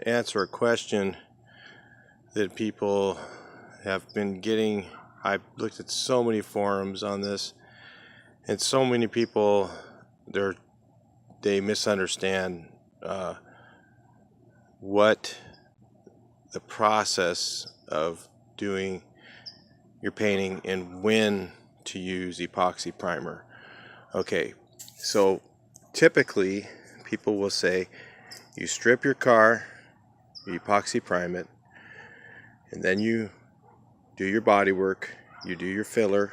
Answer a question that people have been getting. I've looked at so many forums on this, and so many people they misunderstand what the process of doing your painting and when to use epoxy primer. Okay, so typically people will say you strip your car, you epoxy prime it, and then you do your body work, you do your filler,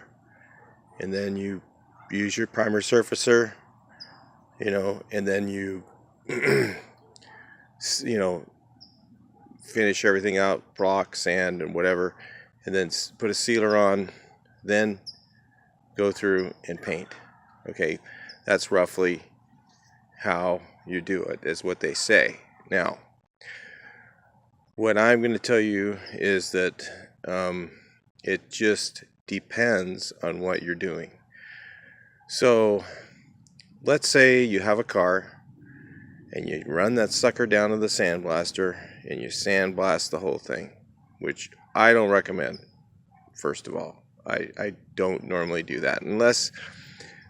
and then you use your primer surfacer, and then you you know finish everything out, block, sand, and whatever, and then put a sealer on, then go through and paint. Okay, that's roughly how you do it, is what they say. Now, what I'm going to tell you is that it just depends on what you're doing. So, let's say you have a car and you run that sucker down to the sandblaster and you sandblast the whole thing, which I don't recommend, first of all. I don't normally do that unless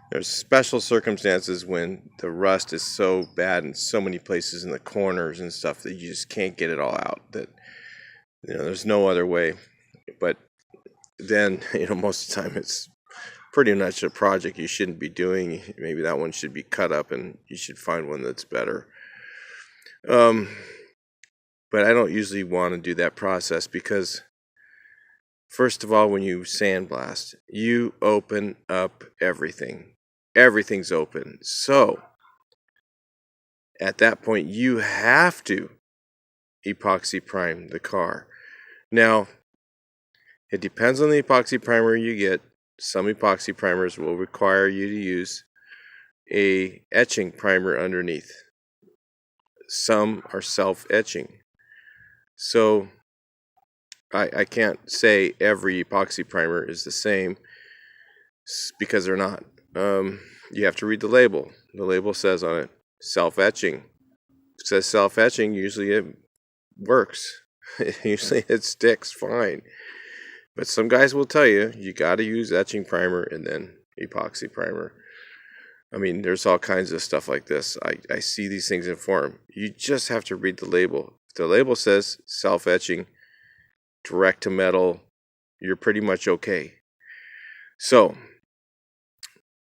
there's special circumstances when the rust is so bad in so many places in the corners and stuff that you just can't get it all out, that there's no other way. But then most of the time it's pretty much a project you shouldn't be doing. Maybe that one should be cut up and you should find one that's better. But I don't usually want to do that process because, first of all, when you sandblast, you open up everything. Everything's open. So, at that point, you have to epoxy prime the car. Now, it depends on the epoxy primer you get. Some epoxy primers will require you to use a etching primer underneath. Some are self-etching. So, I can't say every epoxy primer is the same because they're not. You have to read the label. The label says on it, self-etching. It says self-etching, usually it works. Usually it sticks fine. But some guys will tell you, you got to use etching primer and then epoxy primer. I mean, there's all kinds of stuff like this. I see these things in forum. You just have to read the label. If the label says self-etching, direct to metal, you're pretty much okay. So,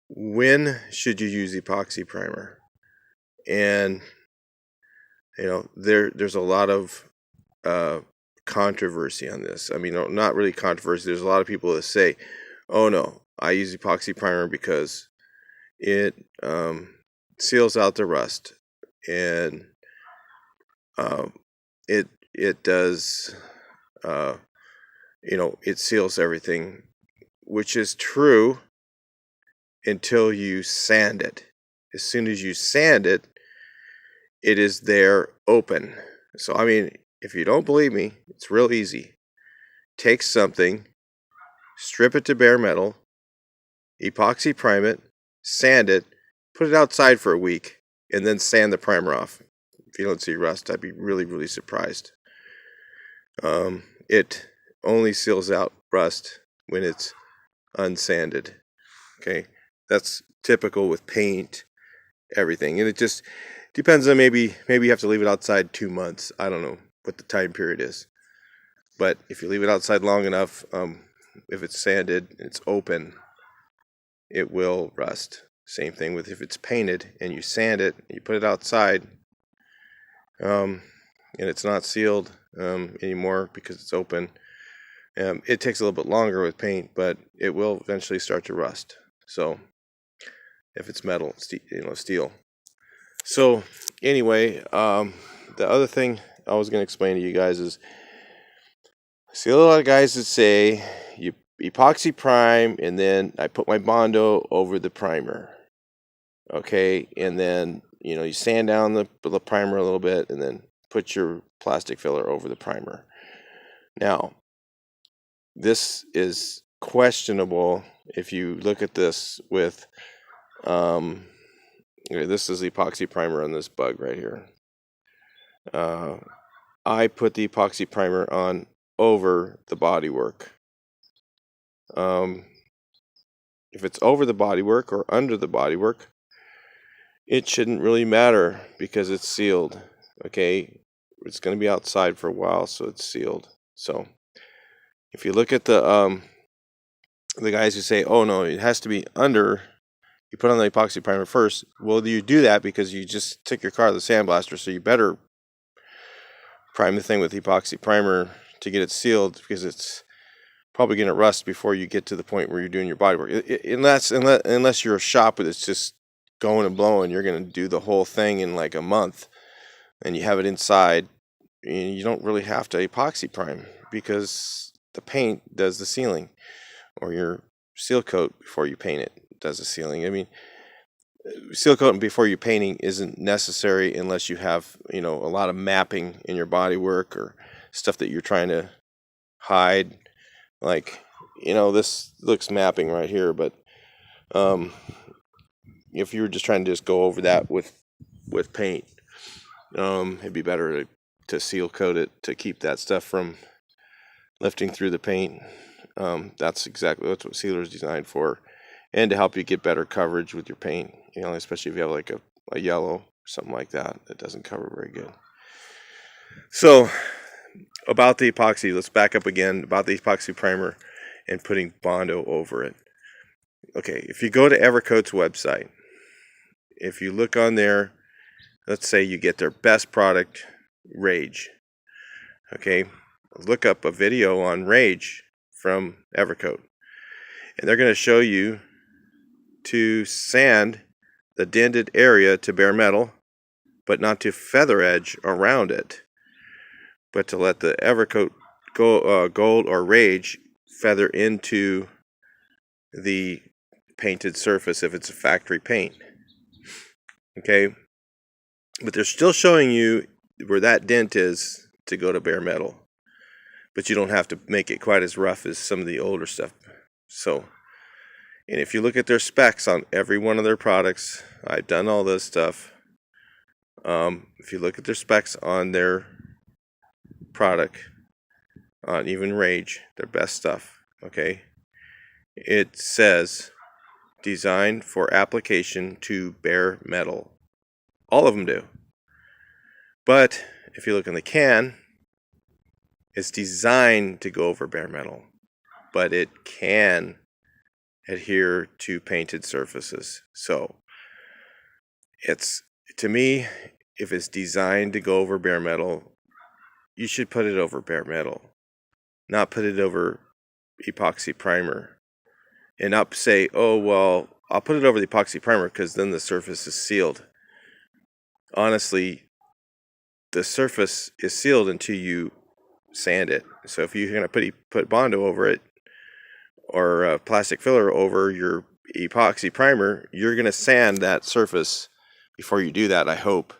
when should you use epoxy primer? And there's a lot of controversy on this. I mean, not really controversy. There's a lot of people that say, "Oh no, I use epoxy primer because it seals out the rust, and it does, it seals everything," which is true until you sand it. As soon as you sand it, it is there open. So, I mean, if you don't believe me, it's real easy. Take something, strip it to bare metal, epoxy prime it, sand it, put it outside for a week, and then sand the primer off. If you don't see rust, I'd be really, really surprised. It only seals out rust when it's unsanded. Okay, that's typical with paint, everything, and it just depends on maybe you have to leave it outside 2 months. I don't know what the time period is, but if you leave it outside long enough, if it's sanded, it's open, it will rust. Same thing with if it's painted and you sand it, you put it outside, and it's not sealed anymore because it's open. It takes a little bit longer with paint, but it will eventually start to rust. So, if it's metal, steel. So, anyway, the other thing I was going to explain to you guys is, I see a lot of guys that say you epoxy prime and then I put my Bondo over the primer. Okay, and then you sand down the primer a little bit and then put your plastic filler over the primer. Now, this is questionable if you look at this with this is epoxy primer on this bug right here. I put the epoxy primer on over the bodywork. If it's over the bodywork or under the bodywork, it shouldn't really matter because it's sealed. Okay, it's going to be outside for a while, so it's sealed. So if you look at the guys who say, "Oh no, it has to be under," you put on the epoxy primer first. Well, you do that because you just took your car to the sandblaster, so you better prime the thing with epoxy primer to get it sealed, because it's probably going to rust before you get to the point where you're doing your bodywork. Unless you're a shop that's just going and blowing, you're going to do the whole thing in like a month, and you have it inside, and you don't really have to epoxy prime because the paint does the sealing, or your seal coat before you paint it does the sealing. I mean, seal coating before you painting isn't necessary unless you have, a lot of mapping in your body work or stuff that you're trying to hide. Like, this looks mapping right here, but if you were just trying to just go over that with paint, it'd be better to seal coat it to keep that stuff from lifting through the paint. That's what sealer is designed for, and to help you get better coverage with your paint. Especially if you have like a yellow or something like that doesn't cover very good. So about the epoxy, let's back up again about the epoxy primer and putting Bondo over it. Okay, if you go to Evercoat's website, if you look on there, let's say you get their best product, Rage. Okay, look up a video on Rage from Evercoat, and they're going to show you to sand the dented area to bare metal, but not to feather edge around it, but to let the Evercoat Gold or Rage feather into the painted surface if it's a factory paint. Okay, but they're still showing you where that dent is to go to bare metal, but you don't have to make it quite as rough as some of the older stuff. So, and if you look at their specs on every one of their products, I've done all this stuff. If you look at their specs on their product, on even Rage, their best stuff, okay, it says designed for application to bare metal. All of them do. But if you look in the can, it's designed to go over bare metal, but it can adhere to painted surfaces. So it's, to me, if it's designed to go over bare metal, you should put it over bare metal, not put it over epoxy primer, and not say, "Oh well, I'll put it over the epoxy primer because then the surface is sealed." Honestly, the surface is sealed until you sand it. So if you're going to put Bondo over it, or a plastic filler over your epoxy primer, you're going to sand that surface before you do that, I hope,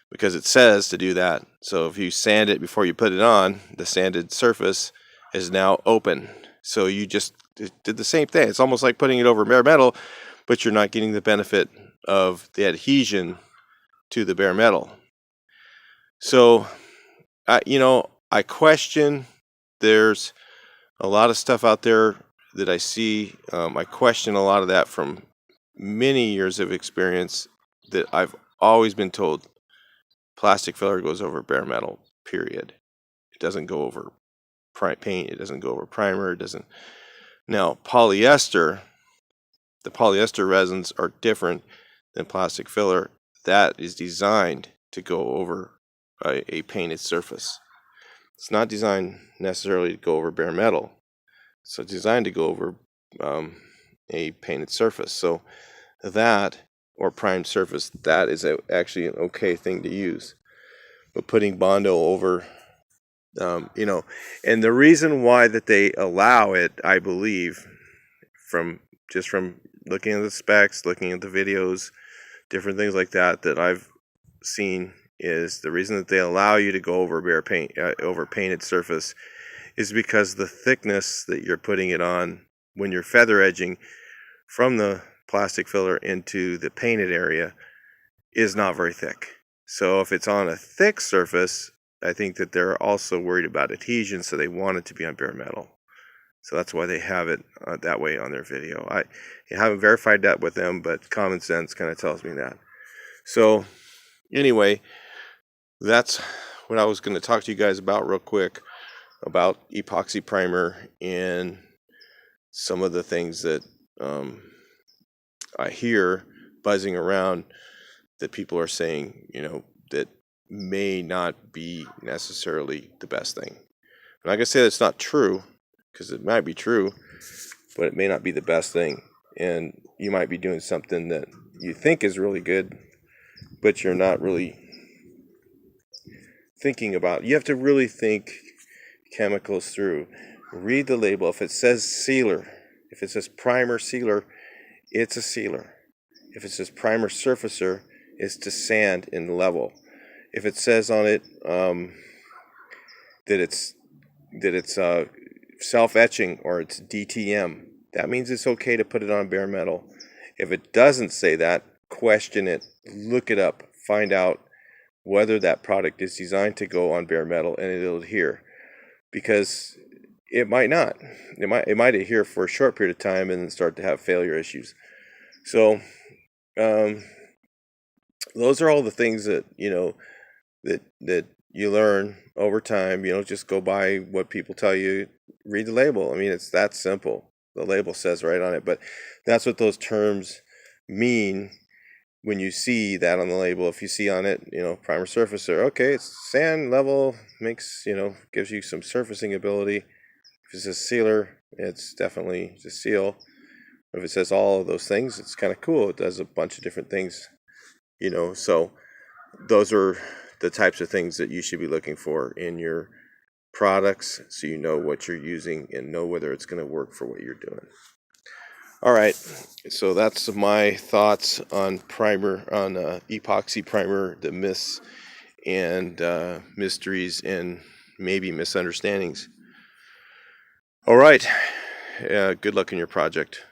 because it says to do that. So if you sand it before you put it on, the sanded surface is now open. So you just did the same thing. It's almost like putting it over bare metal, but you're not getting the benefit of the adhesion to the bare metal. So, I question, there's a lot of stuff out there that I see. I question a lot of that from many years of experience, that I've always been told plastic filler goes over bare metal, period. It doesn't go over paint. It doesn't go over primer. It doesn't. Now, the polyester resins are different than plastic filler. That is designed to go over a painted surface. It's not designed necessarily to go over bare metal. So it's designed to go over a painted surface. So that, or primed surface, that is actually an okay thing to use. But putting Bondo over, and the reason why that they allow it, I believe, from looking at the specs, looking at the videos, different things like that I've seen, is the reason that they allow you to go over over painted surface is because the thickness that you're putting it on when you're feather edging from the plastic filler into the painted area is not very thick. So if it's on a thick surface, I think that they're also worried about adhesion, so they want it to be on bare metal. So that's why they have it that way on their video. I haven't verified that with them, but common sense kind of tells me that. So anyway, that's what I was going to talk to you guys about real quick, about epoxy primer and some of the things that I hear buzzing around that people are saying, that may not be necessarily the best thing. And like I said, it's not true, because it might be true, but it may not be the best thing. And you might be doing something that you think is really good, but you're not really thinking about. You have to really think chemicals through. Read the label. If it says sealer, if it says primer sealer, it's a sealer. If it says primer surfacer, it's to sand and level. If it says on it that it's self-etching or it's DTM, that means it's okay to put it on bare metal. If it doesn't say that, question it, look it up, find out whether that product is designed to go on bare metal and it'll adhere, because it might not. It might adhere for a short period of time and then start to have failure issues. So those are all the things that that you learn over time. Just go by what people tell you. Read the label. I mean, it's that simple. The label says right on it, but that's what those terms mean when you see that on the label. If you see on it, primer surfacer, okay, it's sand level, makes, gives you some surfacing ability. If it says sealer, it's definitely to seal. If it says all of those things, it's kind of cool. It does a bunch of different things, so those are the types of things that you should be looking for in your products, so you know what you're using and know whether it's going to work for what you're doing. All right, so that's my thoughts on epoxy primer, the myths and mysteries and maybe misunderstandings. All right, good luck in your project.